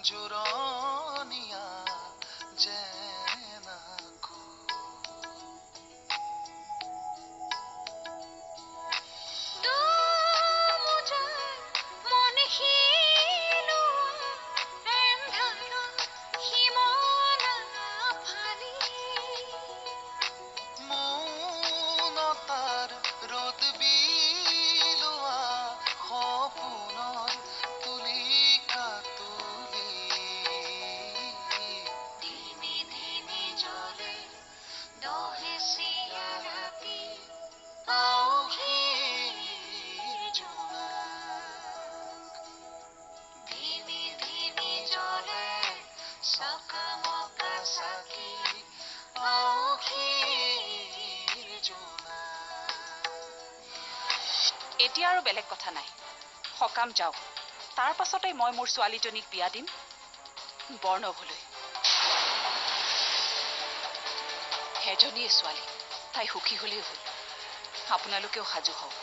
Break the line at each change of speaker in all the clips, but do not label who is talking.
জোৰণীয়া যেনাকো মৌনতাৰ ৰ'দ বিলোৱা সপোনৰ তুলিকা তুলি ধিমি ধিমি জ্বলে দহেচীয়া ৰাতি আউসীৰ জোনাক ধিমি ধিমি জ্বলে চকামকা চাকি আউসীৰ জোনাক
এতিয়া আৰু বেলেগ কথা নাই সকাম যাওক তাৰ পাছতে মই মোৰ ছোৱালীজনীক বিয়া দিম বৰ্ণভলৈ হেজনীয়ে ছোৱালী তাই সুখী হ'লেই হ'ল আপোনালোকেও সাজু হওক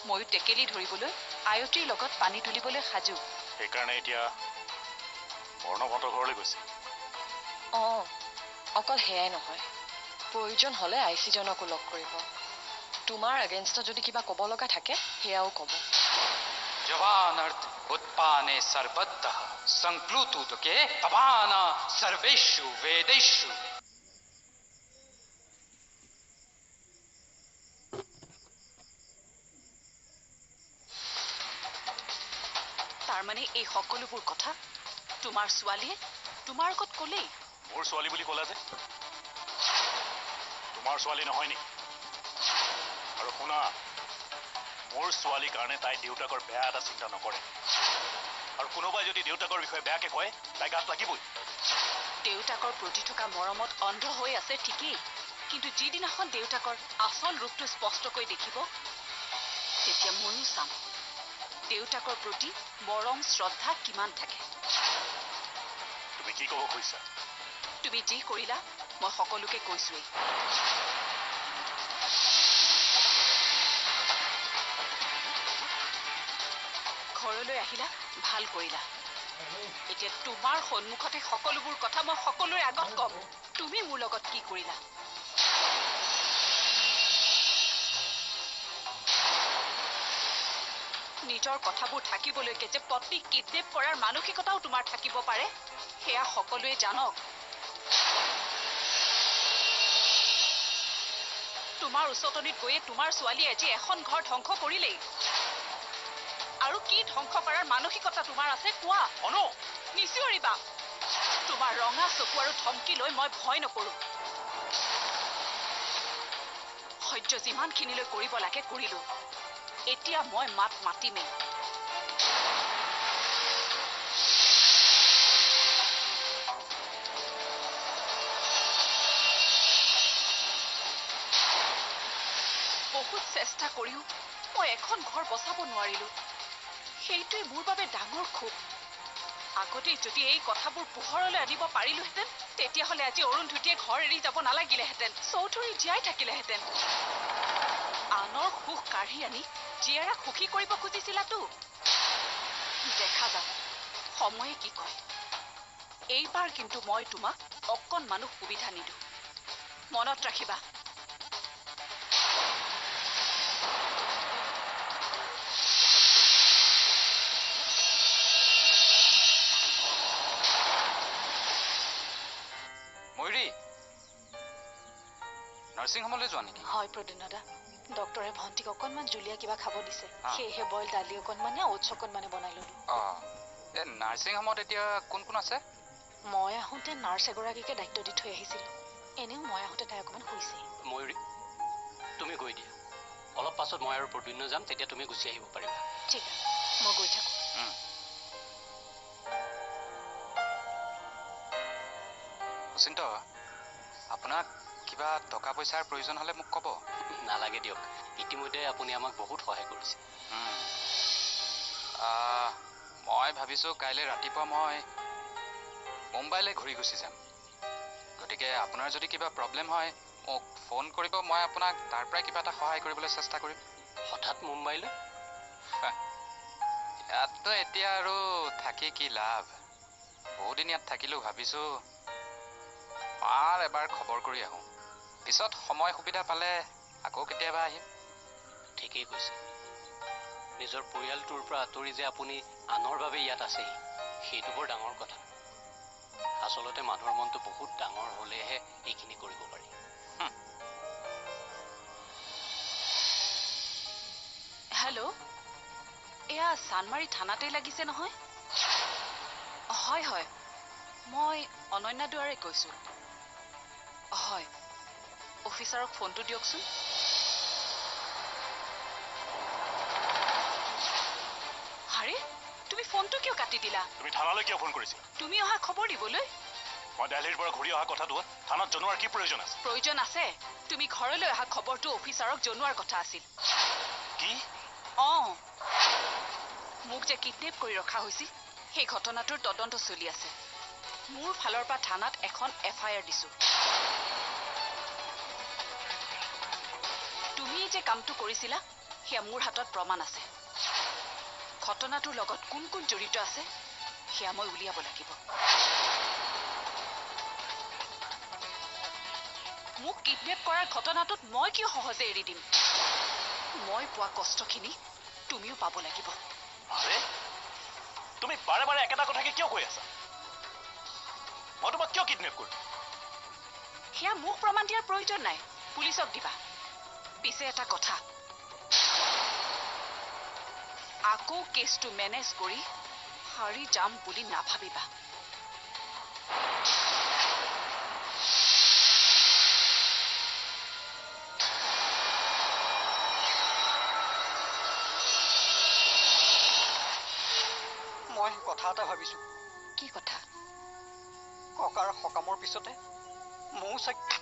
ময়ো টেকেলি ধৰিবলৈ আয়তীৰ লগত পানী তুলিবলৈ সাজু
সেইকাৰণে এতিয়া বৰ্ণভটৰ ঘৰলৈ গৈছে
অকল সেয়াই নহয় প্ৰয়োজন হ'লে আইচিজনকো লগ কৰিব তোমাৰ এগেইনষ্টত যদি কিবা ক'ব লগা থাকে সেয়াও ক'ব
जवानर्थ उत्पाने सर्वतः संप्लुतुके पवाना सर्वेषु वेदेषु
তাৰ মানে এই সকলোবোৰ কথা তোমাৰ ছোৱালীয়ে তোমাৰ আগত ক'লেই
মোৰ ছোৱালী বুলি ক'লা যে তোমাৰ ছোৱালী নহয় নেকি আৰু শুনা মোৰ ছোৱালীৰ কাৰণে তাই দেউতাকৰ বেয়া এটা চিন্তা নকৰে আৰু কোনোবাই যদি দেউতাকৰ বিষয়ে বেয়াকে কয় তাই গাত লাগিবই
দেউতাকৰ প্ৰতি থকা মৰমত অন্ধ হৈ আছে ঠিকেই কিন্তু যিদিনাখন দেউতাকৰ আচল ৰূপটো স্পষ্টকৈ দেখিব তেতিয়া ময়ো চাম দেউতাকৰ প্ৰতি মৰম শ্ৰদ্ধা কিমান থাকে
তুমি কি ক'ব খুজিছা
তুমি যি কৰিলা মই সকলোকে কৈছোৱেই ঘৰলৈ আহিলা ভাল কৰিলা এতিয়া তোমাৰ সন্মুখতে সকলোবোৰ কথা মই সকলোৰে আগত ক'ম তুমি মোৰ লগত কি কৰিলা নিজৰ কথাবোৰ থাকিবলৈকে যে পত্নীক কিডনেপ কৰাৰ মানসিকতাও তোমাৰ থাকিব পাৰে সেয়া সকলোৱে জানক তোমাৰ উচতনিত গৈয়ে তোমাৰ ছোৱালী আজি এখন ঘৰ ধ্বংস কৰিলেই আৰু কি ধ্বংস কৰাৰ মানসিকতা তোমাৰ আছে কোৱা
অনু
নিচিঞৰিবা তোমাৰ ৰঙা চকু আৰু ধমকি লৈ মই ভয় নকৰো সহ্য যিমানখিনিলৈ কৰিব লাগে কৰিলো এতিয়া মই মাত মাতিমেই বহুত চেষ্টা কৰিও মই এখন ঘৰ বচাব নোৱাৰিলো সেইটোৱে মোৰ বাবে ডাঙৰ ক্ষোভ আগতে যদি এই কথাবোৰ পোহৰলৈ আনিব পাৰিলোহেঁতেন তেতিয়াহ'লে আজি অৰুন্ধতীয়ে ঘৰ এৰি যাব নালাগিলেহেঁতেন চৌধুৰী জীয়াই থাকিলেহেঁতেন আনৰ সুখ কাঢ়ি আনি জীয়াৰাক সুখী কৰিব খুজিছিলাতো দেখা যাব সময়ে কি কয় এইবাৰ কিন্তু মই তোমাক অকণমানো সুবিধা নিদিওঁ মনত ৰাখিবা
ময়ূৰী নাৰ্ছিং হোমলৈ যোৱা নেকি
হয় প্ৰদ্যুন্নদা ডক্টৰে ভণ্টিক অকণমান জুলীয়া কিবা খাব দিছে সেয়েহে বইল দালি অকণমানে ওটছ অকণমানে বনাই ল'লো
এই নাৰ্ছিং হোমত এতিয়া কোন কোন আছে
মই আহোঁতে নাৰ্ছ এগৰাকীকে দায়িত্ব দি থৈ আহিছিলোঁ এনেও মই আহোঁতে তাই অকণমান শুইছে
ময়ূৰী তুমি গৈ দিয়া অলপ পাছত মই আৰু প্ৰদ্যুন্ন যাম তেতিয়া তুমি গুচি আহিব পাৰিবা
ঠিক আছে মই গৈ থাকোঁ
অচিন্ত আপোনাক কিবা টকা পইচাৰ প্ৰয়োজন হ'লে মোক ক'ব
নালাগে দিয়ক ইতিমধ্যে আপুনি আমাক বহুত সহায় কৰিছে
মই ভাবিছোঁ কাইলৈ ৰাতিপুৱা মই মুম্বাইলৈ ঘূৰি গুচি যাম গতিকে আপোনাৰ যদি কিবা প্ৰব্লেম হয় মোক ফোন কৰিব মই আপোনাক তাৰ পৰাই কিবা এটা সহায় কৰিবলৈ চেষ্টা কৰিম
হঠাৎ মুম্বাইলৈ
ইয়াততো এতিয়া আৰু থাকি কি লাভ বহুদিন ইয়াত থাকিলোঁ ভাবিছোঁ মাৰ এবাৰ খবৰ কৰি আহোঁ পিছত সময় সুবিধা পালে আকৌ কেতিয়াবা আহিম
ঠিকেই কৈছে নিজৰ পৰিয়ালটোৰ পৰা আঁতৰি যে আপুনি আনৰ বাবে ইয়াত আছেই সেইটো বৰ ডাঙৰ কথা আচলতে মানুহৰ মনটো বহুত ডাঙৰ হ'লেহে এইখিনি কৰিব পাৰি
হেল্ল' এয়া চানমাৰী থানাতেই লাগিছে নহয় হয় হয় মই অনন্যা দুৱাৰে কৈছোঁ হয় অফিচাৰক ফোনটো দিয়কচোন আৰে তুমি ফোনটো কিয় কাটি দিলা
তুমি থানালৈ কিয় ফোন কৰিছিলা
তুমি অহা খবৰ দিবলৈ
মই দিল্লীৰ পৰা ঘূৰি অহা কথাটো থানাত জনোৱাৰ কি প্ৰয়োজন আছে
প্ৰয়োজন আছে তুমি ঘৰলৈ অহা খবৰটো অফিচাৰক জনোৱাৰ কথা আছিল
কি
অঁ মোক যে কিডনেপ কৰি ৰখা হৈছিল সেই ঘটনাটোৰ তদন্ত চলি আছে মোৰ ফালৰ পৰা থানাত এখন FIR দিছোঁ তুমি যে কামটো কৰিছিলা সেয়া মোৰ হাতত প্ৰমাণ আছে ঘটনাটোৰ লগত কোন কোন জড়িত আছে সেয়া মই উলিয়াব লাগিব মোক কিডনেপ কৰাৰ ঘটনাটোত মই কিয় সহজে এৰি দিম মই পোৱা কষ্টখিনি তুমিও পাব লাগিব
আৰে তুমি বাৰে বাৰে একেটা কথাকে কিয় কৈ আছা মই তোমাক কিয় কিডনেপ কৰিম
সেয়া মোক প্ৰমাণ দিয়াৰ প্ৰয়োজন নাই পুলিচক দিবা পিছে এটা কথা আকৌ কেছটো মেনেজ কৰি হাৰি যাম বুলি নাভাবিবা
মই কথা এটা ভাবিছোঁ
কি কথা
ককাৰ সকামৰ পিছতে ময়ো চাগে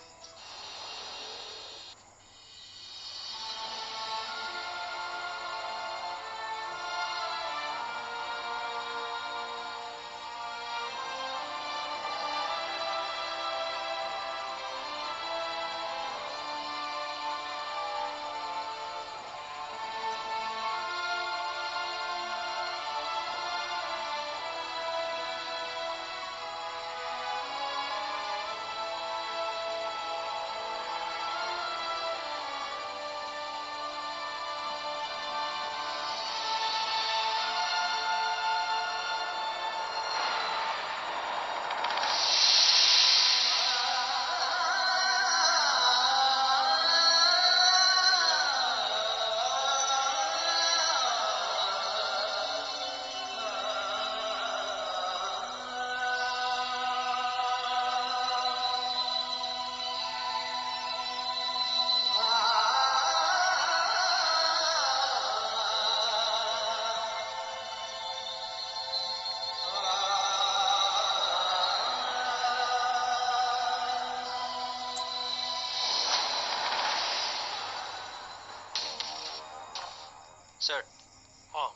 স্যাৰ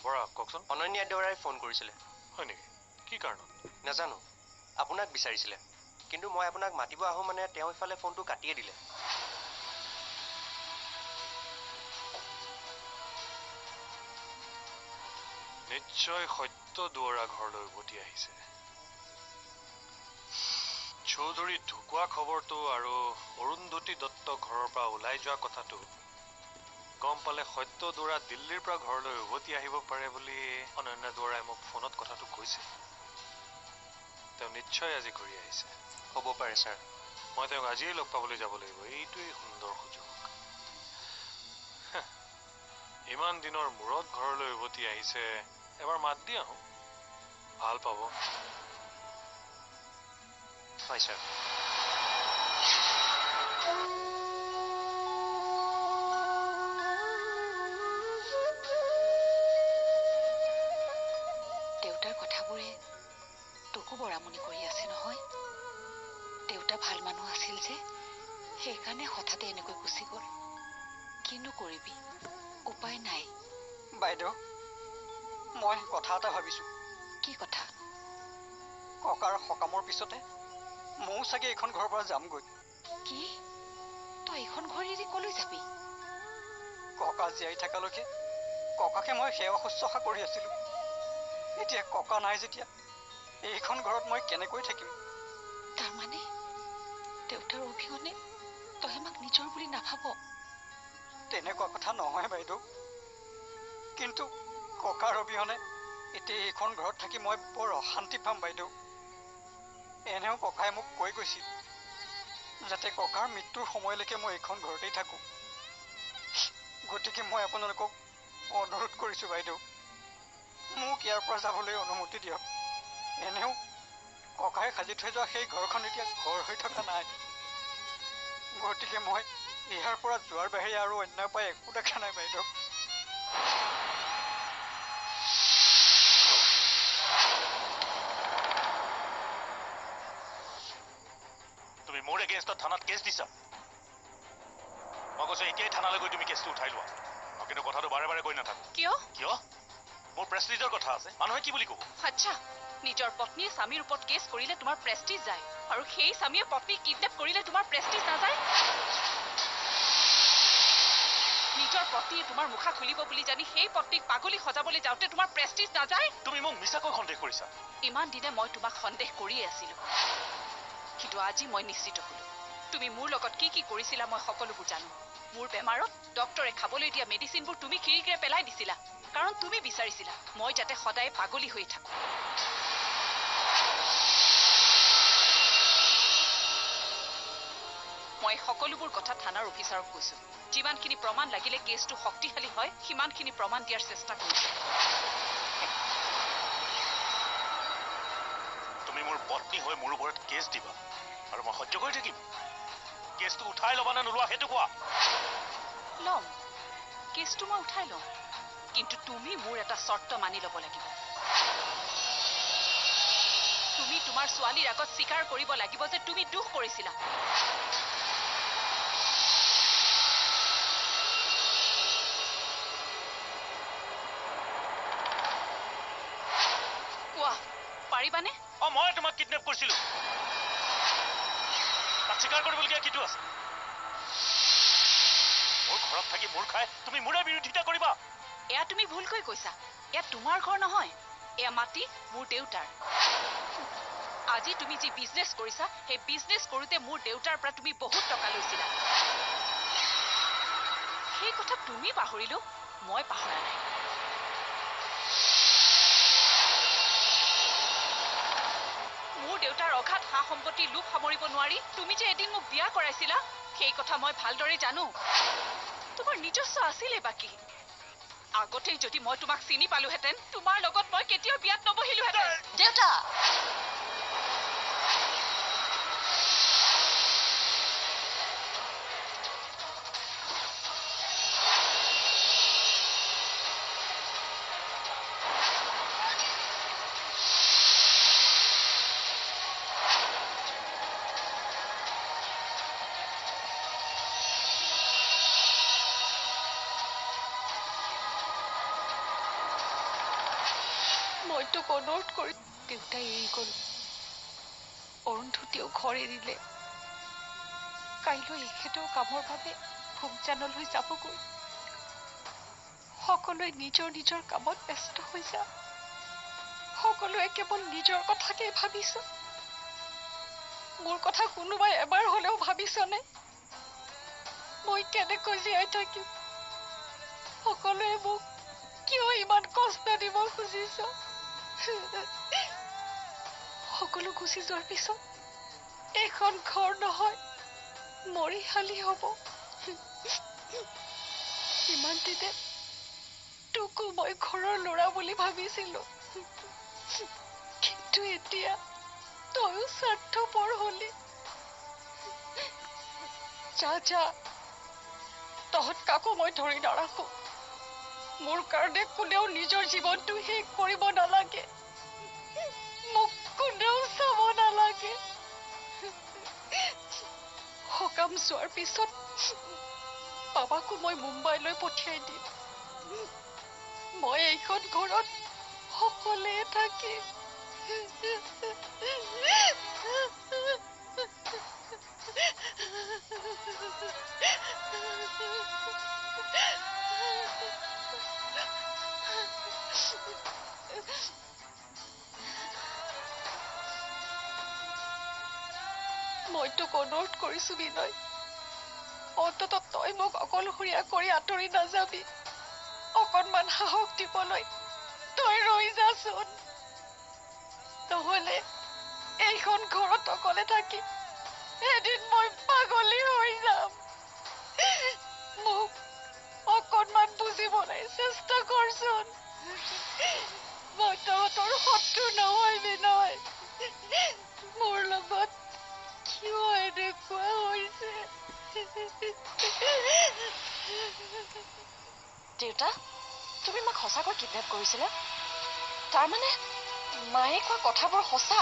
বৰা কওকচোন
অনন্যা দেউৰাই ফোন কৰিছিলে
হয় নেকি কি কাৰণত
নাজানো আপোনাক বিচাৰিছিলে কিন্তু মই আপোনাক মাতিব আহোঁ মানে তেওঁ ইফালে ফোনটো কাটিয়ে দিলে
নিশ্চয় সত্য দুৱৰা ঘৰলৈ উভতি আহিছে চৌধুৰী ঢুকুৱা খবৰটো আৰু অৰুন্ধতী দত্ত ঘৰৰ পৰা ওলাই যোৱা কথাটো গম পালে সত্য দুৱৰা দিল্লীৰ পৰা ঘৰলৈ উভতি আহিব পাৰে বুলি অনন্যা দুৱৰাই মোক ফোনত কথাটো কৈছে তেওঁ নিশ্চয় আজি ঘূৰি আহিছে
হ'ব পাৰে ছাৰ
মই তেওঁক আজিয়ে লগ পাবলৈ যাব লাগিব এইটোৱেই সুন্দৰ সুযোগ ইমান দিনৰ মূৰত ঘৰলৈ উভতি আহিছে এবাৰ মাত দি আহোঁ ভাল পাব
হয় ছাৰ
দেউতাৰ কথাবোৰে তোকো বৰ আমনি কৰি আছে নহয় দেউতা ভাল মানুহ আছিল যে সেইকাৰণে হঠাতে এনেকৈ গুচি গ'ল কিনো কৰিবি উপায় নাই
বাইদেউ মই কথা এটা ভাবিছোঁ
কি কথা
ককাৰ সকামৰ পিছতে ময়ো চাগে এইখন ঘৰৰ পৰা যামগৈ
কি তই এইখন ঘৰ এৰি কলৈ যাবি
ককা জীয়াই থকালৈকে ককাকে মই সেৱা শুশ্ৰূষা কৰি আছিলোঁ এতিয়া ককা নাই যেতিয়া এইখন ঘৰত মই কেনেকৈ থাকিম?
তাৰমানে দেউতাৰ অবিহনে তই আমাক নিজৰ বুলি নাভাব?
তেনেকুৱা কথা নহয় বাইদেউ, কিন্তু ককাৰ অবিহনে এতিয়া এইখন ঘৰত থাকি মই বৰ অশান্তি পাম বাইদেউ। এনেও ককাই মোক কৈ গৈছিল যাতে ককাৰ মৃত্যুৰ সময়লৈকে মই এইখন ঘৰতেই থাকোঁ। গতিকে মই আপোনালোকক অনুৰোধ কৰিছোঁ বাইদেউ, মোক ইয়াৰ পৰা যাবলৈ অনুমতি দিয়ক। এনেও ককাই সাজি থৈ যোৱা সেই ঘৰখন এতিয়া ঘৰ হৈ থকা নাই। গতিকে মই ইয়াৰ পৰা যোৱাৰ বাহিৰে আৰু অন্য উপায় একো দেখা নাই বাইদেউ।
তুমি মোৰ এগেইনষ্টত থানাত কেছ দিছা। মই কৈছো এতিয়াই থানালৈ গৈ তুমি কেছটো উঠাই লোৱা। মই কিন্তু কথাটো বাৰে বাৰে কৈ নাথাকো।
কিয়?
কিয়? মোৰ প্ৰেষ্টিজৰ কথা আছে। মানুহে কি বুলি ক'ব?
আচ্ছা, নিজৰ পত্নীয়ে স্বামীৰ ওপৰত কেছ কৰিলে তোমাৰ প্ৰেষ্টিজ যায়, আৰু সেই স্বামীয়ে পত্নীক কিডনেপ কৰিলে তোমাৰ প্ৰেষ্টিজ নাযায়? নিজৰ পত্নীয়ে তোমাৰ মুখা খুলিব বুলি জানি সেই পত্নীক পাগলী সজাবলৈ যাওঁতে তোমাৰ প্ৰেষ্টিজ নাযায়?
তুমি মোক মিছাকৈ সন্দেহ কৰিছা।
ইমান দিনে মই তোমাক সন্দেহ কৰিয়ে আছিলো, কিন্তু আজি মই নিশ্চিত হলো। তুমি মোৰ লগত কি কি কৰিছিলা মই সকলোবোৰ জানো। মোৰ বেমাৰত ডক্টৰে খাবলৈ দিয়া মেডিচিনবোৰ তুমি খিৰিকীৰে পেলাই দিছিলা, কাৰণ তুমি বিচাৰিছিলা মই যাতে সদায় পাগলী হৈ থাকো। মই সকলোবোৰ কথা থানাৰ অফিচাৰক কৈছো। যিমানখিনি প্ৰমাণ লাগিলে কেছটো শক্তিশালী হয় সিমানখিনি প্ৰমাণ দিয়াৰ চেষ্টা কৰিছো।
তুমি মোৰ পত্নী হৈ মোৰ ওপৰত কেছ দিবা আৰু মই সহ্য কৰি থাকিম? কেছটো উঠাই ল'বা নে নোলোৱা সেইটো কোৱা।
ল'ম, কেছটো মই উঠাই ল'ম, কিন্তু তুমি মোৰ এটা চৰ্ত মানি ল'ব লাগিব। তুমি তোমাৰ ছোৱালীৰ আগত স্বীকাৰ কৰিব লাগিব যে তুমি দুখ কৰিছিলা। কোৱা, পাৰিবানে?
মই তোমাক কিডনেপ কৰিছিলো। তাত স্বীকাৰ কৰিবলগীয়া কিটো আছে? মোৰ ঘৰত থাকি মোৰ খাই তুমি মোৰে বিৰোধিতা কৰিবা?
এয়া তুমি ভুলকৈ কৈছা। এয়া তোমাৰ ঘৰ নহয়, এয়া মাটি মোৰ দেউতাৰ। আজি তুমি যি বিজনেছ কৰিছা সেই বিজনেছ কৰোঁতে মোৰ দেউতাৰ পৰা তুমি বহুত টকা লৈছিলা। সেই কথা তুমি পাহৰিলো, মই পাহৰা নাই। মোৰ দেউতাৰ অঘাত সা সম্পত্তি লোভ সামৰিব নোৱাৰি তুমি যে এদিন মোক বিয়া কৰাইছিলা, সেই কথা মই ভালদৰে জানো। তোমাৰ নিজস্ব আছিলে বাকী। আগতেই যদি মই তোমাক চিনি পালোহেঁতেন তোমাৰ লগত মই কেতিয়াও বিয়াত নবহিলোহেঁতেন।
দেউতা!
মই তোক অনুৰোধ কৰি দেউতাই এৰি গ'ল, অৰুন্ধতীয়েও ঘৰ এৰিলে। কাইলৈ এখেতেও কামৰ বাবে ভোগজানলৈ যাবগৈ। সকলোৱে নিজৰ নিজৰ কামত ব্যস্ত হৈ যা। সকলোৱে কেৱল নিজৰ কথাকেই ভাবিছ। মোৰ কথা কোনোবাই এবাৰ হলেও ভাবিছনে? মই কেনেকৈ জীয়াই থাকিম? সকলোৱে মোক কিয় ইমান কষ্ট দিব খুজিছ? সকলো গুচি যোৱাৰ পিছত এইখন ঘৰ নহয় মৰিশালী হব। ইমান দিনে তোকো মই ঘৰৰ ল'ৰা বুলি ভাবিছিলো, কিন্তু এতিয়া তইও স্বাৰ্থপৰ হলি। যা যা, তহঁত কাকো মই ধৰি নাৰাখো। মোৰ কাৰণে কোনেও নিজৰ জীৱনটো শেষ কৰিব নালাগে। মোক কোনেও চাব নালাগে। সকাম যোৱাৰ পিছত বাবাকো মই মুম্বাইলৈ পঠিয়াই দিম। মই এইখন ঘৰত সকলোৱে থাকিম।
মই তোক অনুৰোধ কৰিছো বিনয়, অন্ততঃ তই মোক অকলশৰীয়া কৰি আঁতৰি নাযাবি। অকণমান সাহস দিবলৈ তই ৰৈ যাচোন, নহলে এইখন ঘৰত অকলে থাকি এদিন মই পাগলী হৈ যাম। মোক অকণমান বুজিবলৈ চেষ্টা কৰচোন। মই তহঁতৰ শত্ৰু নহয় বিনয়। মোৰ লগত কিয় এনেকুৱা হৈছে? দেউতা, তুমি মাক সঁচাকৈ কিডনেপ কৰিছিলা? তাৰমানে মায়ে কোৱা কথাবোৰ সঁচা?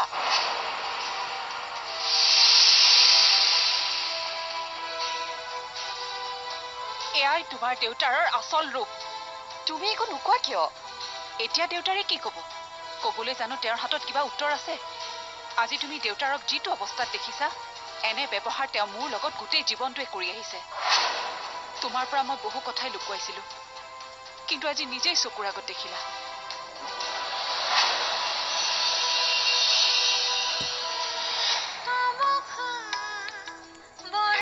এয়াই তোমাৰ দেউতাৰৰ আচল ৰূপ।
তুমি একো নোকোৱা কিয়?
এতিয়া দেউতাৰে কি ক'ব? ক'বলৈ জানো তেওঁৰ হাতত কিবা উত্তৰ আছে? আজি তুমি দেউতাৰক যিটো অৱস্থাত দেখিছা, এনে ব্যৱহাৰ তেওঁ মোৰ লগত গোটেই জীৱনটোৱে কৰি আহিছে। তোমাৰ পৰা মই বহু কথাই লুকুৱাইছিলো, কিন্তু আজি নিজেই চকুৰ আগত দেখিলা